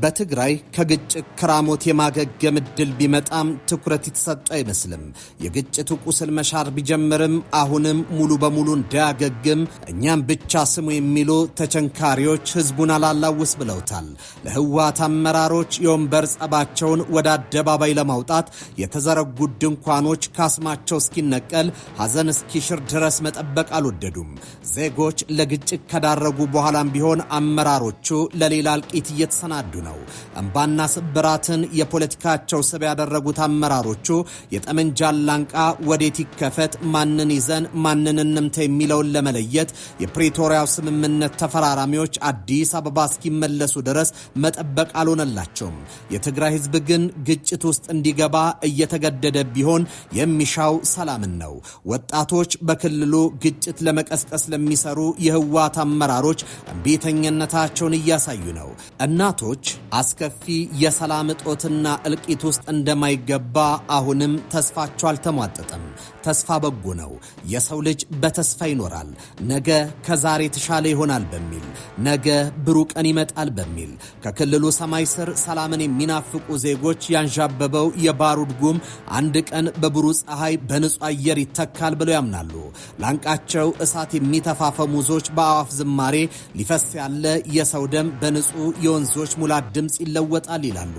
በትግራይ ከግጭት ክራሞት የማገገም እድል ቢመጣም ትኩረት የተሰጠው አይመስልም። የግጭቱ ቁስል መሻር ቢጀምርም አሁንም ሙሉ በሙሉ እንዳያገግም እኛም ብቻ ስሙ የሚሉ ተቸንካሪዎች ህዝቡን አላላውስ ብለውታል። ለህወሓት አመራሮች የወንበር ጸባቸውን ወደ አደባባይ ለማውጣት የተዘረጉት ድንኳኖች ካስማቸው እስኪነቀል ሐዘን እስኪሽር ድረስ መጠበቅ አልወደዱም። ዜጎች ለግጭት ከዳረጉ በኋላም ቢሆን አመራሮቹ ለሌላ እልቂት እየተሰናዱ ነው። እንባና ስብራትን የፖለቲካቸው ስብ ያደረጉት አመራሮቹ የጠመንጃ ላንቃ ወዴት ይከፈት፣ ማንን ይዘን ማንን እንምታ የሚለውን ለመለየት የፕሪቶሪያው ስምምነት ተፈራራሚዎች አዲስ አበባ እስኪመለሱ ድረስ መጠበቅ አልሆነላቸውም። የትግራይ ህዝብ ግን ግጭት ውስጥ እንዲገባ እየተገደደ ቢሆን የሚሻው ሰላምን ነው። ወጣቶች በክልሉ ግጭት ለመቀስቀስ ለሚሰሩ የህወሓት አመራሮች እምቢተኝነታቸውን እያሳዩ ነው። እናቶች አስከፊ የሰላም እጦትና እልቂት ውስጥ እንደማይገባ አሁንም ተስፋቸው አልተሟጠጠም። ተስፋ በጎ ነው። የሰው ልጅ በተስፋ ይኖራል። ነገ ከዛሬ የተሻለ ይሆናል በሚል ነገ ብሩህ ቀን ይመጣል በሚል ከክልሉ ሰማይ ስር ሰላምን የሚናፍቁ ዜጎች ያንዣበበው የባሩድ ጉም አንድ ቀን በብሩህ ፀሐይ በንጹህ አየር ይተካል ብለው ያምናሉ። ላንቃቸው እሳት የሚተፋፈሙ ዞች በአዋፍ ዝማሬ ሊፈስ ያለ የሰው ደም በንጹህ የወንዞች ሙላት ድምፅ ይለወጣል ይላሉ።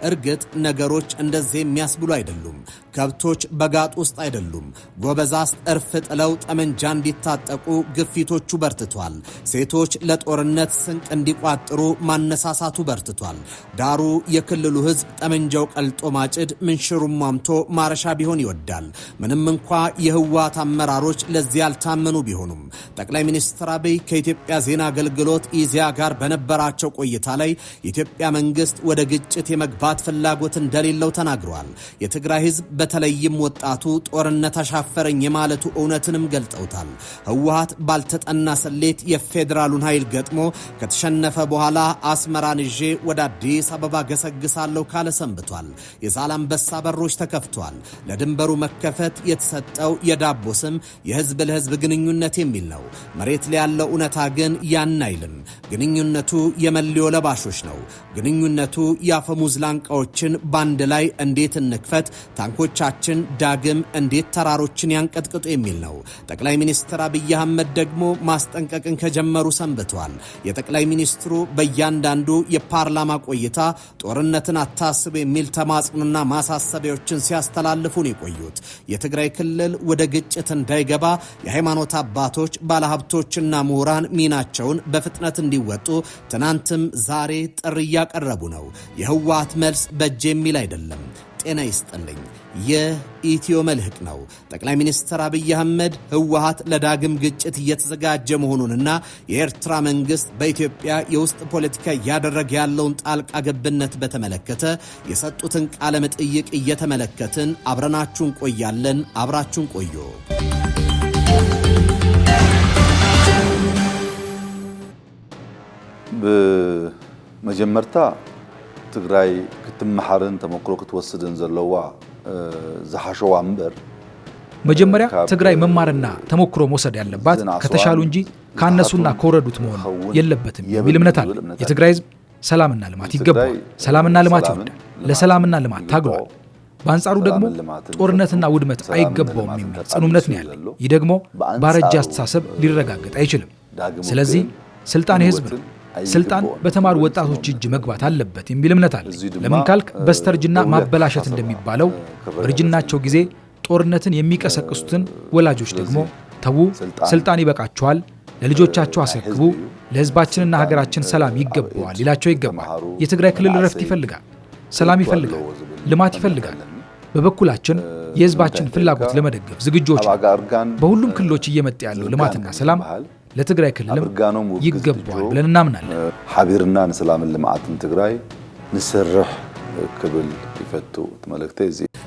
እርግጥ ነገሮች እንደዚህ የሚያስብሉ አይደሉም። ከብቶች በጋጥ ውስጥ አይደሉም። ጎበዛዝት እርፍ ጥለው ጠመንጃ እንዲታጠቁ ግፊቶቹ በርትቷል። ሴቶች ለጦርነት ስንቅ እንዲቋጥሩ ማነሳሳቱ በርትቷል። ዳሩ የክልሉ ህዝብ ጠመንጃው ቀልጦ ማጭድ ምንሽሩም ማምቶ ማረሻ ቢሆን ይወዳል። ምንም እንኳ የህወሓት አመራሮች ለዚህ ያልታመኑ ቢሆኑም ጠቅላይ ሚኒስትር አብይ ከኢትዮጵያ ዜና አገልግሎት ኢዜአ ጋር በነበራቸው ቆይታ ላይ የኢትዮጵያ መንግስት ወደ ግጭት የመግባት ፍላጎት እንደሌለው ተናግረዋል። የትግራይ ህዝብ በተለይም ወጣቱ ጦርነት አሻፈረኝ የማለቱ እውነትንም ገልጠውታል። ህወሓት ባልተጠና ስሌት የፌዴራሉን ኃይል ገጥሞ ከተሸነፈ በኋላ አስመራን ይዤ ወደ አዲስ አበባ ገሰግሳለሁ ካለ ሰንብቷል። የዛላምበሳ በሮች ተከፍቷል። ለድንበሩ መከፈት የተሰጠው የዳቦ ስም የህዝብ ለህዝብ ግንኙነት የሚል ነው። መሬት ላይ ያለው እውነታ ግን ያን አይልም። ግንኙነቱ የመለዮ ለባሾች ነው። ግንኙነቱ የአፈሙዝ ላንቃዎችን ባንድ ላይ እንዴት እንክፈት፣ ታንኮቻችን ዳግም እንዴት ተራሮችን ያንቀጥቅጡ የሚል ነው። ጠቅላይ ሚኒስትር አብይ አህመድ ደግሞ ማስጠንቀቅን ከጀመሩ ሰንብተዋል። የጠቅላይ ሚኒስትሩ በእያንዳንዱ የፓርላማ ቆይታ ጦርነትን አታስቡ የሚል ተማጽኖና ማሳሰቢያዎችን ሲያስተላልፉ ነው የቆዩት። የትግራይ ክልል ወደ ግጭት እንዳይገባ የሃይማኖት አባቶች፣ ባለሀብቶችና ምሁራን ሚናቸውን በፍጥነት እንዲወጡ ትናንትም ዛሬ ጥሪ እያቀረቡ ነው። የህወሓት መልስ በእጅ የሚል አይደለም። ጤና ይስጥልኝ። የኢትዮ መልህቅ ነው። ጠቅላይ ሚኒስትር አብይ አህመድ ህወሓት ለዳግም ግጭት እየተዘጋጀ መሆኑንና የኤርትራ መንግስት በኢትዮጵያ የውስጥ ፖለቲካ እያደረገ ያለውን ጣልቃ ገብነት በተመለከተ የሰጡትን ቃለ መጠይቅ እየተመለከትን አብረናችሁን ቆያለን። አብራችሁን ቆዩ። በመጀመርታ ትግራይ ክትመሓርን ተመክሮ ክትወስድን ዘለዋ ዝሓሸዋ እምበር መጀመሪያ ትግራይ መማርና ተሞክሮ መውሰድ ያለባት ከተሻሉ እንጂ ካነሱና ከወረዱት መሆን የለበትም የሚል እምነት አለ። የትግራይ ህዝብ ሰላምና ልማት ይገባዋል። ሰላምና ልማት ይወዳል። ለሰላምና ልማት ታግሏል። በአንጻሩ ደግሞ ጦርነትና ውድመት አይገባውም የሚል ጽኑ እምነት ነው ያለ። ይህ ደግሞ ባረጃ አስተሳሰብ ሊረጋገጥ አይችልም። ስለዚህ ስልጣን የህዝብ ነው። ስልጣን በተማሩ ወጣቶች እጅ መግባት አለበት የሚል እምነት አለ። ለምን ካልክ በስተርጅና ማበላሸት እንደሚባለው በርጅናቸው ጊዜ ጦርነትን የሚቀሰቅሱትን ወላጆች ደግሞ ተዉ፣ ስልጣን ይበቃቸዋል፣ ለልጆቻቸው አስረክቡ፣ ለህዝባችንና ሀገራችን ሰላም ይገባዋል ይላቸው ይገባል። የትግራይ ክልል ረፍት ይፈልጋል፣ ሰላም ይፈልጋል፣ ልማት ይፈልጋል። በበኩላችን የህዝባችን ፍላጎት ለመደገፍ ዝግጆች በሁሉም ክልሎች እየመጣ ያለው ልማትና ሰላም ለትግራይ ክልልም ይገባዋል ብለን እናምናለን። ሓቢርና ንሰላምን ልማዓትን ትግራይ ንሰርሕ ክብል ይፈቱ ተመለክተ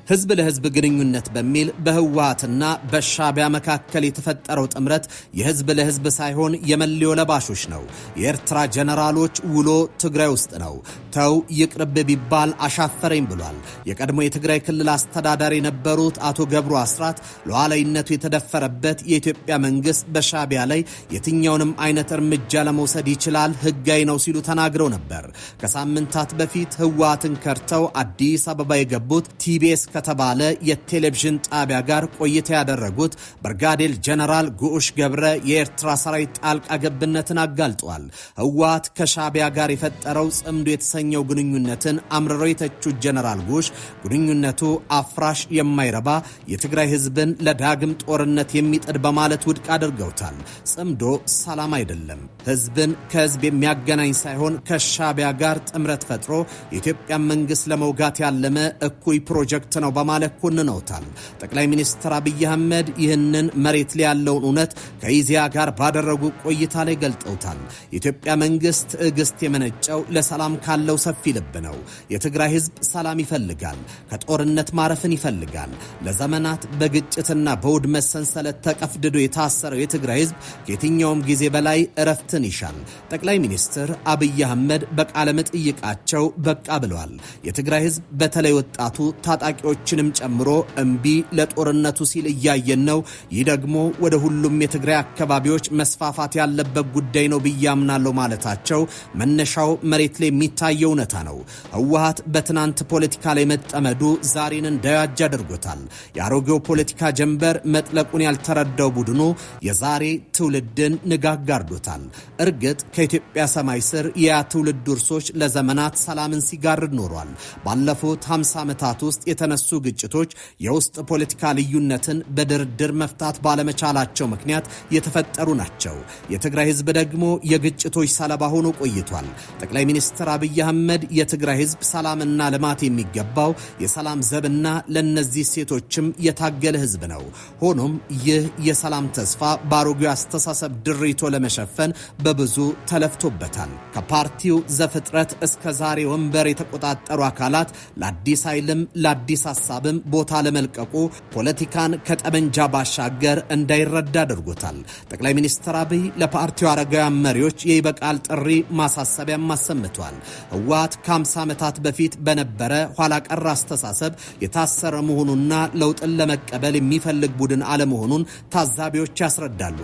ህዝብ ለህዝብ ግንኙነት በሚል በህወሓትና በሻዕቢያ መካከል የተፈጠረው ጥምረት የህዝብ ለህዝብ ሳይሆን የመለዮ ለባሾች ነው። የኤርትራ ጀነራሎች ውሎ ትግራይ ውስጥ ነው። ተው ይቅርብ ቢባል አሻፈረኝ ብሏል። የቀድሞ የትግራይ ክልል አስተዳዳሪ የነበሩት አቶ ገብሩ አስራት ሉዓላዊነቱ የተደፈረበት የኢትዮጵያ መንግስት በሻዕቢያ ላይ የትኛውንም አይነት እርምጃ ለመውሰድ ይችላል፣ ህጋዊ ነው ሲሉ ተናግረው ነበር። ከሳምንታት በፊት ህወሓትን ከርተው አዲስ አበባ የገቡት ቲቢኤስ ከተባለ የቴሌቪዥን ጣቢያ ጋር ቆይታ ያደረጉት ብርጋዴር ጀነራል ጉዑሽ ገብረ የኤርትራ ሰራዊት ጣልቃ ገብነትን አጋልጧል። ህወሓት ከሻዕቢያ ጋር የፈጠረው ጽምዶ የተሰኘው ግንኙነትን አምርረው የተቹት ጀነራል ጉዑሽ ግንኙነቱ አፍራሽ፣ የማይረባ፣ የትግራይ ህዝብን ለዳግም ጦርነት የሚጥድ በማለት ውድቅ አድርገውታል። ጽምዶ ሰላም አይደለም፣ ህዝብን ከህዝብ የሚያገናኝ ሳይሆን ከሻዕቢያ ጋር ጥምረት ፈጥሮ የኢትዮጵያ መንግስት ለመውጋት ያለመ እኩይ ፕሮጀክት ነው በማለት ኮንነውታል። ጠቅላይ ሚኒስትር አብይ አህመድ ይህንን መሬት ላይ ያለውን እውነት ከኢዜአ ጋር ባደረጉ ቆይታ ላይ ገልጠውታል። የኢትዮጵያ መንግስት ትዕግስት የመነጨው ለሰላም ካለው ሰፊ ልብ ነው። የትግራይ ህዝብ ሰላም ይፈልጋል፣ ከጦርነት ማረፍን ይፈልጋል። ለዘመናት በግጭትና በውድመት ሰንሰለት ተቀፍድዶ የታሰረው የትግራይ ህዝብ ከየትኛውም ጊዜ በላይ እረፍትን ይሻል። ጠቅላይ ሚኒስትር አብይ አህመድ በቃለ መጠይቃቸው በቃ ብለዋል። የትግራይ ህዝብ በተለይ ወጣቱ ታጣቂዎችንም ጨምሮ እምቢ ለጦርነቱ ሲል እያየን ነው። ይህ ደግሞ ወደ ሁሉም የትግራይ አካባቢዎች መስፋፋት ያለበት ጉዳይ ነው ብዬ አምናለሁ ማለታቸው መነሻው መሬት ላይ የሚታየው እውነታ ነው። ህወሓት በትናንት ፖለቲካ ላይ መጠመዱ ዛሬን እንዳያጅ አድርጎታል። የአሮጌው ፖለቲካ ጀንበር መጥለቁን ያልተረዳው ቡድኑ የዛሬ ትውልድን ንጋግ አርዶታል። እርግጥ ከኢትዮጵያ ሰማይ ስር ያ ትውልድ ውርሶች ለዘመናት ሰላምን ሲጋርድ ኖሯል። ባለፉት 50 ዓመታት ውስጥ የተነሱ ግጭቶች የውስጥ ፖለቲካ ልዩነትን በድርድር መፍታት ባለመቻላቸው ምክንያት የተፈጠሩ ናቸው። የትግራይ ህዝብ ደግሞ የግጭቶች ሰለባ ሆኖ ቆይቷል። ጠቅላይ ሚኒስትር አብይ አህመድ የትግራይ ህዝብ ሰላምና ልማት የሚገባው የሰላም ዘብና ለነዚህ ሴቶችም የታገለ ህዝብ ነው። ሆኖም ይህ የሰላም ተስፋ በአሮጌው አስተሳሰብ ድሪቶ ለመሸፈን በብዙ ተለፍቶበታል። ከፓርቲው ዘፍጥረት እስከ ዛሬ ወንበር የተቆጣጠሩ አካላት ለአዲስ ኃይልም ለአዲስ ሐሳብም ቦታ ለመልቀቁ ፖለቲካን ከጠመንጃ ባሻገር እንዳይረዳ አድርጎታል። ጠቅላይ ሚኒስትር አብይ ለፓርቲው አረጋውያን መሪዎች የይበቃል ጥሪ ማሳሰቢያም አሰምቷል። ህወሓት ከ50 ዓመታት በፊት በነበረ ኋላ ቀር አስተሳሰብ የታሰረ መሆኑና ለውጥን ለመቀበል የሚፈልግ ቡድን አለመሆኑን ታዛቢዎች ያስረዳሉ።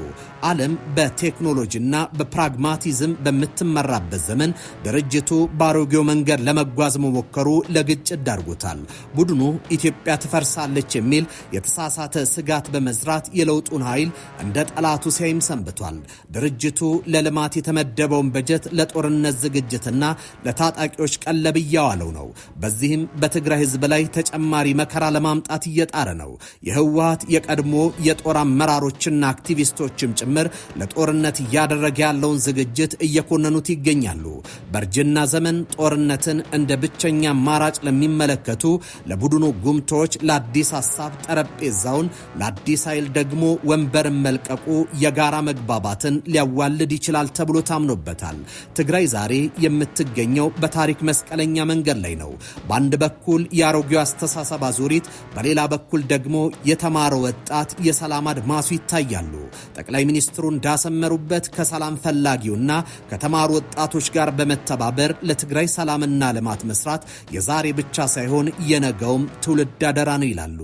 ዓለም በቴክኖሎጂና በፕራግማቲዝም በምትመራበት ዘመን ድርጅቱ በአሮጌው መንገድ ለመጓዝ መሞከሩ ለግጭት ዳርጎታል። ቡድኑ ኢትዮጵያ ትፈርሳለች የሚል የተሳሳተ ስጋት በመዝራት የለውጡን ኃይል እንደ ጠላቱ ሲያይም ሰንብቷል። ድርጅቱ ለልማት የተመደበውን በጀት ለጦርነት ዝግጅትና ለታጣቂዎች ቀለብ እያዋለው ነው። በዚህም በትግራይ ህዝብ ላይ ተጨማሪ መከራ ለማምጣት እየጣረ ነው። የህወሓት የቀድሞ የጦር አመራሮችና አክቲቪስቶችም ጭምር ለጦርነት እያደረገ ያለውን ዝግጅት እየኮነኑት ይገኛሉ። በእርጅና ዘመን ጦርነትን እንደ ብቸኛ አማራጭ ለሚመለከቱ ለቡድኑ ጉምቶች ለአዲስ ሐሳብ ጠረጴዛውን ለአዲስ ኃይል ደግሞ ወንበርን መልቀቁ የጋራ መግባባትን ሊያዋልድ ይችላል ተብሎ ታምኖበታል። ትግራይ ዛሬ የምትገኘው በታሪክ መስቀለኛ መንገድ ላይ ነው። በአንድ በኩል የአሮጌው አስተሳሰብ አዙሪት፣ በሌላ በኩል ደግሞ የተማረው ወጣት የሰላም አድማሱ ይታያሉ። ጠቅላይ ሚኒስትሩ እንዳሰመሩበት ከሰላም ፈላጊውና ከተማሩ ወጣቶች ጋር በመተባበር ለትግራይ ሰላምና ልማት መስራት የዛሬ ብቻ ሳይሆን የነገውም ትውልድ አደራ ነው ይላሉ።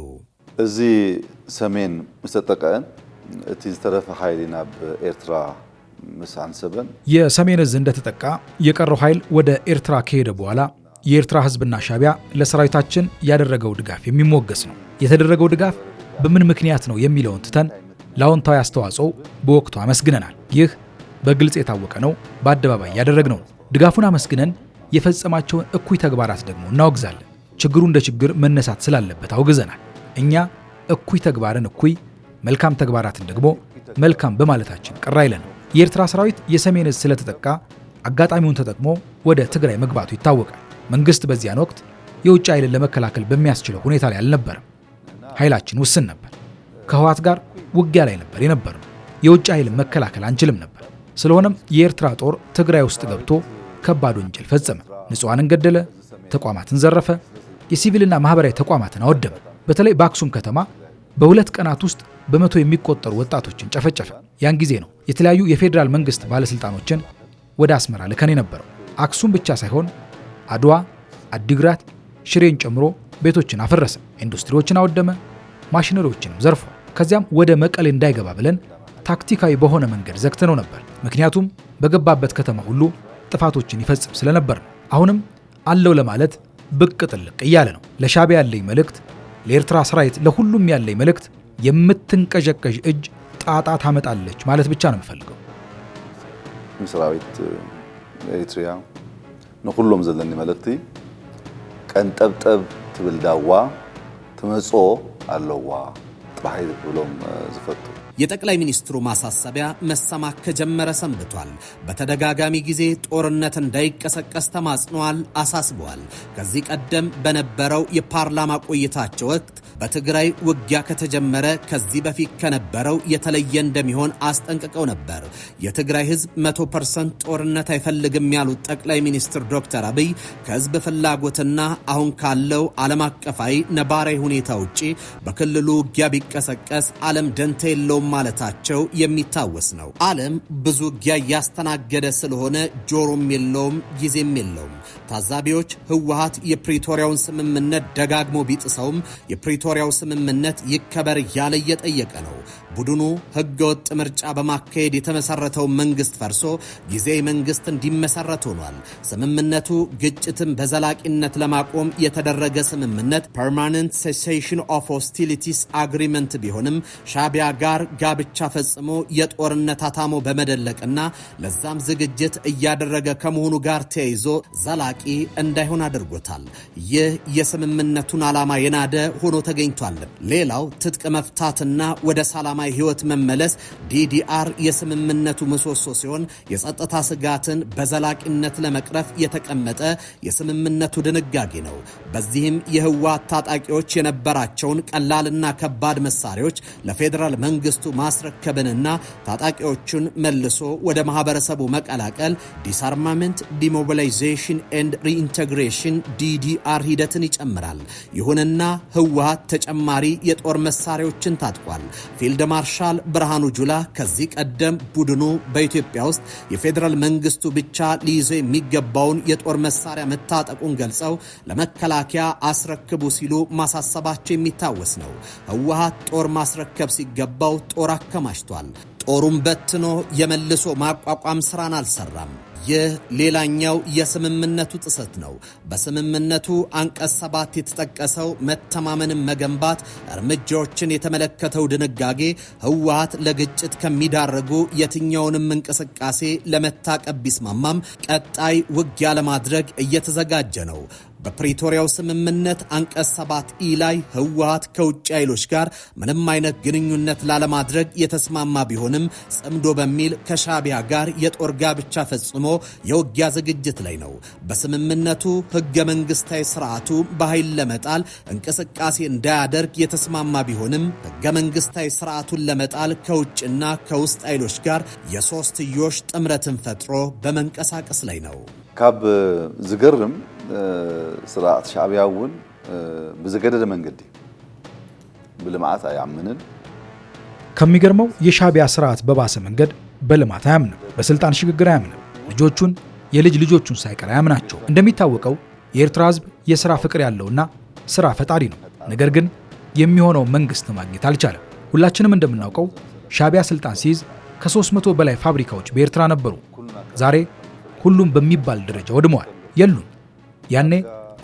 እዚ ሰሜን ምስተጠቀን እቲ ዝተረፈ ኃይልና በኤርትራ ምሳንሰበን የሰሜን እዝ እንደተጠቃ የቀረው ኃይል ወደ ኤርትራ ከሄደ በኋላ የኤርትራ ህዝብና ሻዕቢያ ለሰራዊታችን ያደረገው ድጋፍ የሚሞገስ ነው። የተደረገው ድጋፍ በምን ምክንያት ነው የሚለውን ትተን ለአዎንታዊ አስተዋጽኦ በወቅቱ አመስግነናል። ይህ በግልጽ የታወቀ ነው፣ በአደባባይ ያደረግነው ነው። ድጋፉን አመስግነን የፈጸማቸውን እኩይ ተግባራት ደግሞ እናወግዛለን። ችግሩ እንደ ችግር መነሳት ስላለበት አውግዘናል። እኛ እኩይ ተግባርን እኩይ፣ መልካም ተግባራትን ደግሞ መልካም በማለታችን ቅር አይለንም። የኤርትራ ሰራዊት የሰሜን እዝ ስለተጠቃ አጋጣሚውን ተጠቅሞ ወደ ትግራይ መግባቱ ይታወቃል። መንግስት በዚያን ወቅት የውጭ ኃይልን ለመከላከል በሚያስችለው ሁኔታ ላይ አልነበረም። ኃይላችን ውስን ነበር። ከህወሓት ጋር ውጊያ ላይ ነበር የነበረው። የውጭ ኃይልን መከላከል አንችልም ነበር። ስለሆነም የኤርትራ ጦር ትግራይ ውስጥ ገብቶ ከባድ ወንጀል ፈጸመ። ንጹሃንን ገደለ፣ ተቋማትን ዘረፈ፣ የሲቪልና ማህበራዊ ተቋማትን አወደመ። በተለይ በአክሱም ከተማ በሁለት ቀናት ውስጥ በመቶ የሚቆጠሩ ወጣቶችን ጨፈጨፈ። ያን ጊዜ ነው የተለያዩ የፌዴራል መንግስት ባለስልጣኖችን ወደ አስመራ ልከን የነበረው። አክሱም ብቻ ሳይሆን አድዋ፣ አዲግራት፣ ሽሬን ጨምሮ ቤቶችን አፈረሰ፣ ኢንዱስትሪዎችን አወደመ፣ ማሽነሪዎችንም ዘርፎ ከዚያም ወደ መቀሌ እንዳይገባ ብለን ታክቲካዊ በሆነ መንገድ ዘግተነው ነበር። ምክንያቱም በገባበት ከተማ ሁሉ ጥፋቶችን ይፈጽም ስለነበር ነው። አሁንም አለው ለማለት ብቅ ጥልቅ እያለ ነው። ለሻዕቢያ ያለኝ መልእክት፣ ለኤርትራ ሰራዊት፣ ለሁሉም ያለኝ መልእክት የምትንቀዠቀዥ እጅ ጣጣ ታመጣለች ማለት ብቻ ነው የምፈልገው። ሰራዊት ኤርትራ ንኩሎም ዘለኒ መልእክቲ ቀንጠብጠብ ትብል ዳዋ ትመጾ ኣለዋ ጥራይ ብሎም ዝፈቱ የጠቅላይ ሚኒስትሩ ማሳሰቢያ መሰማት ከጀመረ ሰንብቷል። በተደጋጋሚ ጊዜ ጦርነት እንዳይቀሰቀስ ተማጽኗል፣ አሳስበዋል። ከዚህ ቀደም በነበረው የፓርላማ ቆይታቸው ወቅት በትግራይ ውጊያ ከተጀመረ ከዚህ በፊት ከነበረው የተለየ እንደሚሆን አስጠንቅቀው ነበር። የትግራይ ህዝብ 100% ጦርነት አይፈልግም ያሉት ጠቅላይ ሚኒስትር ዶክተር አብይ ከህዝብ ፍላጎትና አሁን ካለው ዓለም አቀፋዊ ነባራዊ ሁኔታ ውጪ በክልሉ ውጊያ ቢቀሰቀስ ዓለም ደንታ የለውም ማለታቸው የሚታወስ ነው። ዓለም ብዙ ውጊያ እያስተናገደ ስለሆነ ጆሮም የለውም ጊዜም የለውም። ታዛቢዎች ህወሓት የፕሪቶሪያውን ስምምነት ደጋግሞ ቢጥሰውም የፕሪቶሪያው ስምምነት ይከበር ያለ እየጠየቀ ነው። ቡድኑ ህገወጥ ምርጫ በማካሄድ የተመሰረተው መንግስት ፈርሶ ጊዜያዊ መንግስት እንዲመሰረት ሆኗል። ስምምነቱ ግጭትን በዘላቂነት ለማቆም የተደረገ ስምምነት ፐርማነንት ሴሴሽን ኦፍ ሆስቲሊቲስ አግሪመንት ቢሆንም ሻዕቢያ ጋር ጋብቻ ፈጽሞ የጦርነት አታሞ በመደለቅና ለዛም ዝግጅት እያደረገ ከመሆኑ ጋር ተያይዞ ዘላቂ እንዳይሆን አድርጎታል። ይህ የስምምነቱን ዓላማ የናደ ሆኖ ተገኝቷል። ሌላው ትጥቅ መፍታትና ወደ ሰላማዊ ህይወት መመለስ ዲዲአር የስምምነቱ ምሰሶ ሲሆን የጸጥታ ስጋትን በዘላቂነት ለመቅረፍ የተቀመጠ የስምምነቱ ድንጋጌ ነው። በዚህም የህወሓት ታጣቂዎች የነበራቸውን ቀላልና ከባድ መሳሪያዎች ለፌዴራል መንግስቱ ማስረከብንና ታጣቂዎቹን መልሶ ወደ ማህበረሰቡ መቀላቀል ዲስአርማመንት ዲሞቢላይዜሽን ኤንድ ሪኢንቴግሬሽን ዲዲአር ሂደትን ይጨምራል። ይሁንና ህወሓት ተጨማሪ የጦር መሳሪያዎችን ታጥቋል። ፊልድ ማርሻል ብርሃኑ ጁላ ከዚህ ቀደም ቡድኑ በኢትዮጵያ ውስጥ የፌዴራል መንግስቱ ብቻ ሊይዘው የሚገባውን የጦር መሳሪያ መታጠቁን ገልጸው ለመከላከያ አስረክቡ ሲሉ ማሳሰባቸው የሚታወስ ነው። ህወሓት ጦር ማስረከብ ሲገባው ጦር አከማችቷል። ጦሩን በትኖ የመልሶ ማቋቋም ስራን አልሰራም። ይህ ሌላኛው የስምምነቱ ጥሰት ነው። በስምምነቱ አንቀጽ 7 የተጠቀሰው መተማመንን መገንባት እርምጃዎችን የተመለከተው ድንጋጌ ህወሓት ለግጭት ከሚዳረጉ የትኛውንም እንቅስቃሴ ለመታቀብ ቢስማማም ቀጣይ ውጊያ ለማድረግ እየተዘጋጀ ነው። በፕሪቶሪያው ስምምነት አንቀጽ 7ኢ ላይ ህወሓት ከውጭ ኃይሎች ጋር ምንም አይነት ግንኙነት ላለማድረግ የተስማማ ቢሆንም ጽምዶ በሚል ከሻዕቢያ ጋር የጦር ጋብቻ ፈጽሞ የውጊያ ዝግጅት ላይ ነው። በስምምነቱ ህገ መንግስታዊ ስርዓቱ በኃይል ለመጣል እንቅስቃሴ እንዳያደርግ የተስማማ ቢሆንም ህገ መንግስታዊ ስርዓቱን ለመጣል ከውጭና ከውስጥ ኃይሎች ጋር የሶስትዮሽ ጥምረትን ፈጥሮ በመንቀሳቀስ ላይ ነው። ካብ ዝገርም ስርዓት ሻዕቢያ እውን ብዘገደደ መንገዲ ብልማት አያምንን። ከሚገርመው የሻዕቢያ ስርዓት በባሰ መንገድ በልማት አያምንም፣ በስልጣን ሽግግር አያምንም፣ ልጆቹን የልጅ ልጆቹን ሳይቀር አያምናቸው። እንደሚታወቀው የኤርትራ ህዝብ የሥራ ፍቅር ያለውና ሥራ ፈጣሪ ነው። ነገር ግን የሚሆነው መንግስት ማግኘት አልቻለም። ሁላችንም እንደምናውቀው ሻዕቢያ ስልጣን ሲይዝ ከ300 በላይ ፋብሪካዎች በኤርትራ ነበሩ። ዛሬ ሁሉም በሚባል ደረጃ ወድመዋል፣ የሉም። ያኔ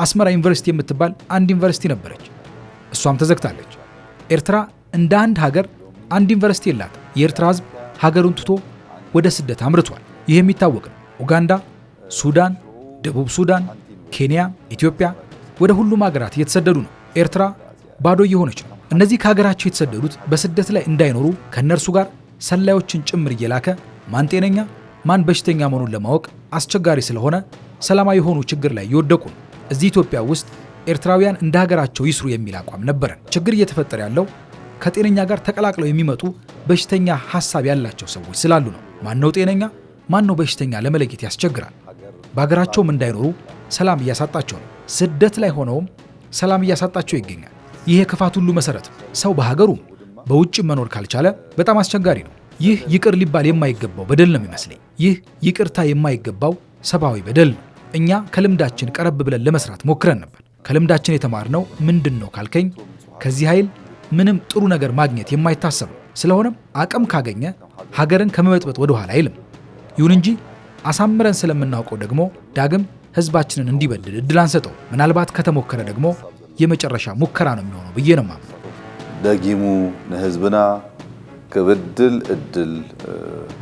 አስመራ ዩኒቨርሲቲ የምትባል አንድ ዩኒቨርሲቲ ነበረች፣ እሷም ተዘግታለች። ኤርትራ እንደ አንድ ሀገር አንድ ዩኒቨርሲቲ የላት። የኤርትራ ህዝብ ሀገሩን ትቶ ወደ ስደት አምርቷል። ይህ የሚታወቅ ነው። ኡጋንዳ፣ ሱዳን፣ ደቡብ ሱዳን፣ ኬንያ፣ ኢትዮጵያ ወደ ሁሉም ሀገራት እየተሰደዱ ነው። ኤርትራ ባዶ እየሆነች ነው። እነዚህ ከሀገራቸው የተሰደዱት በስደት ላይ እንዳይኖሩ ከነርሱ ጋር ሰላዮችን ጭምር እየላከ ማን ጤነኛ ማን በሽተኛ መሆኑን ለማወቅ አስቸጋሪ ስለሆነ ሰላማዊ የሆኑ ችግር ላይ እየወደቁ ነው። እዚህ ኢትዮጵያ ውስጥ ኤርትራውያን እንደ ሀገራቸው ይስሩ የሚል አቋም ነበረን። ችግር እየተፈጠረ ያለው ከጤነኛ ጋር ተቀላቅለው የሚመጡ በሽተኛ ሐሳብ ያላቸው ሰዎች ስላሉ ነው። ማን ነው ጤነኛ ማን ነው በሽተኛ ለመለየት ያስቸግራል። በሀገራቸውም እንዳይኖሩ ሰላም እያሳጣቸው ነው። ስደት ላይ ሆነውም ሰላም እያሳጣቸው ይገኛል። ይህ የክፋት ሁሉ መሰረት ሰው በሀገሩ በውጭ መኖር ካልቻለ በጣም አስቸጋሪ ነው። ይህ ይቅር ሊባል የማይገባው በደል ነው የሚመስለኝ። ይህ ይቅርታ የማይገባው ሰብአዊ በደል ነው። እኛ ከልምዳችን ቀረብ ብለን ለመስራት ሞክረን ነበር። ከልምዳችን የተማርነው ምንድነው ካልከኝ ከዚህ ኃይል ምንም ጥሩ ነገር ማግኘት የማይታሰብ ነው። ስለሆነም አቅም ካገኘ ሀገርን ከመበጥበጥ ወደ ኋላ አይልም። ይሁን እንጂ አሳምረን ስለምናውቀው ደግሞ ዳግም ህዝባችንን እንዲበድል እድል አንሰጠው። ምናልባት ከተሞከረ ደግሞ የመጨረሻ ሙከራ ነው የሚሆነው ብዬ ነው የማምነው። ደጊሙ ለህዝብና ከበድል እድል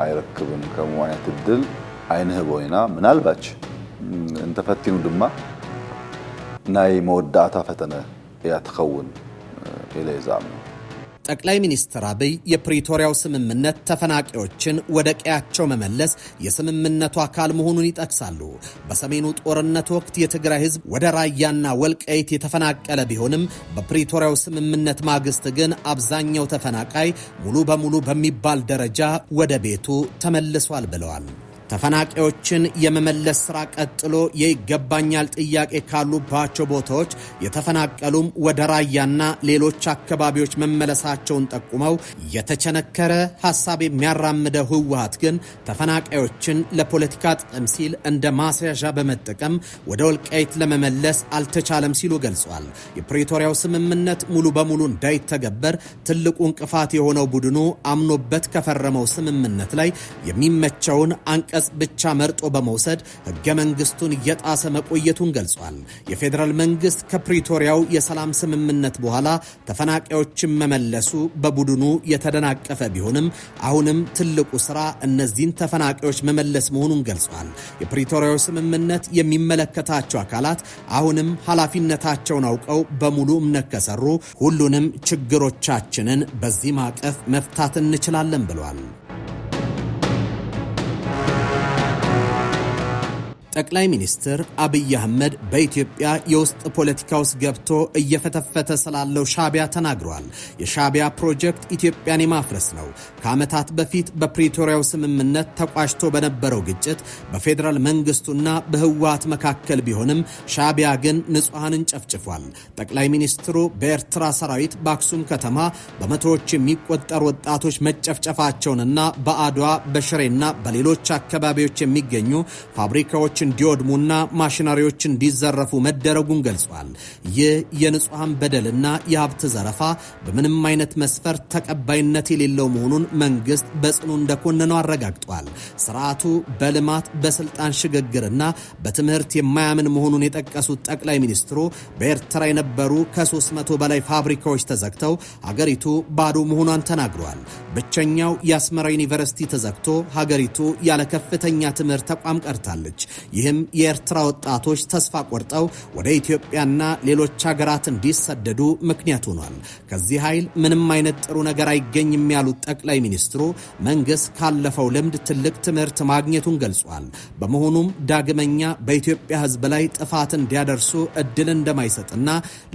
አይረክብም ከመዋያት እድል አይንህ ቦይና ምናልባች እንተፈቲኑ ድማ ናይ መወዳእታ ፈተነ ያተኸውን ኢለይዛም ጠቅላይ ሚኒስትር አብይ የፕሪቶሪያው ስምምነት ተፈናቃዮችን ወደ ቀያቸው መመለስ የስምምነቱ አካል መሆኑን ይጠቅሳሉ። በሰሜኑ ጦርነት ወቅት የትግራይ ህዝብ ወደ ራያና ወልቃይት የተፈናቀለ ቢሆንም በፕሪቶሪያው ስምምነት ማግስት ግን አብዛኛው ተፈናቃይ ሙሉ በሙሉ በሚባል ደረጃ ወደ ቤቱ ተመልሷል ብለዋል። ተፈናቃዮችን የመመለስ ስራ ቀጥሎ የይገባኛል ጥያቄ ካሉባቸው ቦታዎች የተፈናቀሉም ወደ ራያና ሌሎች አካባቢዎች መመለሳቸውን ጠቁመው የተቸነከረ ሐሳብ የሚያራምደው ህወሓት ግን ተፈናቃዮችን ለፖለቲካ ጥቅም ሲል እንደ ማስያዣ በመጠቀም ወደ ወልቃይት ለመመለስ አልተቻለም ሲሉ ገልጿል። የፕሪቶሪያው ስምምነት ሙሉ በሙሉ እንዳይተገበር ትልቁ እንቅፋት የሆነው ቡድኑ አምኖበት ከፈረመው ስምምነት ላይ የሚመቸውን አንቀጽ ብቻ መርጦ በመውሰድ ህገ መንግስቱን እየጣሰ መቆየቱን ገልጿል። የፌዴራል መንግስት ከፕሪቶሪያው የሰላም ስምምነት በኋላ ተፈናቃዮችን መመለሱ በቡድኑ የተደናቀፈ ቢሆንም አሁንም ትልቁ ስራ እነዚህን ተፈናቃዮች መመለስ መሆኑን ገልጿል። የፕሪቶሪያው ስምምነት የሚመለከታቸው አካላት አሁንም ኃላፊነታቸውን አውቀው በሙሉ እምነት ከሰሩ ሁሉንም ችግሮቻችንን በዚህ ማዕቀፍ መፍታት እንችላለን ብለዋል። ጠቅላይ ሚኒስትር አብይ አህመድ በኢትዮጵያ የውስጥ ፖለቲካ ውስጥ ገብቶ እየፈተፈተ ስላለው ሻዕቢያ ተናግረዋል። የሻዕቢያ ፕሮጀክት ኢትዮጵያን የማፍረስ ነው። ከዓመታት በፊት በፕሪቶሪያው ስምምነት ተቋጭቶ በነበረው ግጭት በፌዴራል መንግስቱና በህወሓት መካከል ቢሆንም ሻዕቢያ ግን ንጹሐንን ጨፍጭፏል። ጠቅላይ ሚኒስትሩ በኤርትራ ሰራዊት በአክሱም ከተማ በመቶዎች የሚቆጠሩ ወጣቶች መጨፍጨፋቸውንና በአድዋ በሽሬና በሌሎች አካባቢዎች የሚገኙ ፋብሪካዎች እንዲወድሙና ማሽነሪዎች እንዲዘረፉ መደረጉን ገልጿል። ይህ የንጹሃን በደልና የሀብት ዘረፋ በምንም አይነት መስፈርት ተቀባይነት የሌለው መሆኑን መንግስት በጽኑ እንደኮነነው አረጋግጧል። ስርዓቱ በልማት በስልጣን ሽግግርና በትምህርት የማያምን መሆኑን የጠቀሱት ጠቅላይ ሚኒስትሩ በኤርትራ የነበሩ ከ300 በላይ ፋብሪካዎች ተዘግተው ሀገሪቱ ባዶ መሆኗን ተናግረዋል። ብቸኛው የአስመራ ዩኒቨርሲቲ ተዘግቶ ሀገሪቱ ያለ ከፍተኛ ትምህርት ተቋም ቀርታለች። ይህም የኤርትራ ወጣቶች ተስፋ ቆርጠው ወደ ኢትዮጵያና ሌሎች ሀገራት እንዲሰደዱ ምክንያት ሆኗል። ከዚህ ኃይል ምንም አይነት ጥሩ ነገር አይገኝም ያሉት ጠቅላይ ሚኒስትሩ መንግስት ካለፈው ልምድ ትልቅ ትምህርት ማግኘቱን ገልጿል። በመሆኑም ዳግመኛ በኢትዮጵያ ህዝብ ላይ ጥፋት እንዲያደርሱ እድል እንደማይሰጥና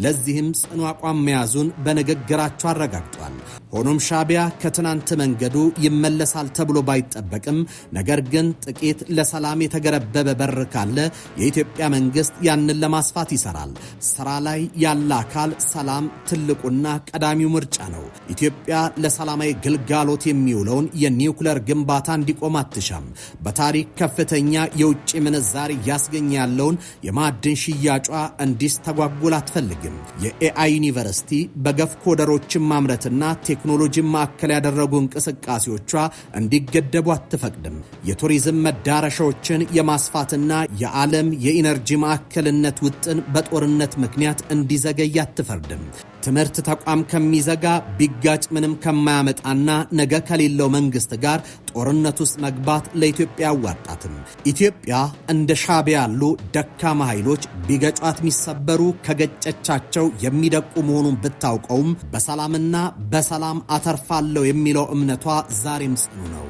ለዚህም ጽኑ አቋም መያዙን በንግግራቸው አረጋግጧል። ሆኖም ሻዕቢያ ከትናንት መንገዱ ይመለሳል ተብሎ ባይጠበቅም ነገር ግን ጥቂት ለሰላም የተገረበበ በር ካለ የኢትዮጵያ መንግስት ያንን ለማስፋት ይሰራል። ስራ ላይ ያለ አካል ሰላም ትልቁና ቀዳሚው ምርጫ ነው። ኢትዮጵያ ለሰላማዊ ግልጋሎት የሚውለውን የኒውክሌር ግንባታ እንዲቆም አትሻም። በታሪክ ከፍተኛ የውጭ ምንዛሪ እያስገኘ ያለውን የማዕድን ሽያጯ እንዲስተጓጉል አትፈልግም። የኤአይ ዩኒቨርሲቲ በገፍ ኮደሮችን ማምረትና ቴክኖሎጂን ማዕከል ያደረጉ እንቅስቃሴዎቿ እንዲገደቡ አትፈቅድም። የቱሪዝም መዳረሻዎችን የማስፋትና የዓለም የኢነርጂ ማዕከልነት ውጥን በጦርነት ምክንያት እንዲዘገይ አትፈርድም። ትምህርት ተቋም ከሚዘጋ ቢጋጭ ምንም ከማያመጣና ነገ ከሌለው መንግስት ጋር ጦርነት ውስጥ መግባት ለኢትዮጵያ አዋጣትም። ኢትዮጵያ እንደ ሻዕቢያ ያሉ ደካማ ኃይሎች ቢገጯት የሚሰበሩ ከገጨቻቸው የሚደቁ መሆኑን ብታውቀውም በሰላምና በሰላም አተርፋለሁ የሚለው እምነቷ ዛሬም ጽኑ ነው።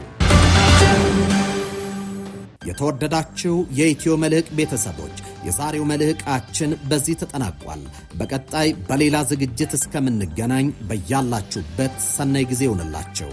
የተወደዳችሁ የኢትዮ መልሕቅ ቤተሰቦች የዛሬው መልሕቃችን በዚህ ተጠናቋል። በቀጣይ በሌላ ዝግጅት እስከምንገናኝ በያላችሁበት ሰናይ ጊዜ ይሁንላችሁ።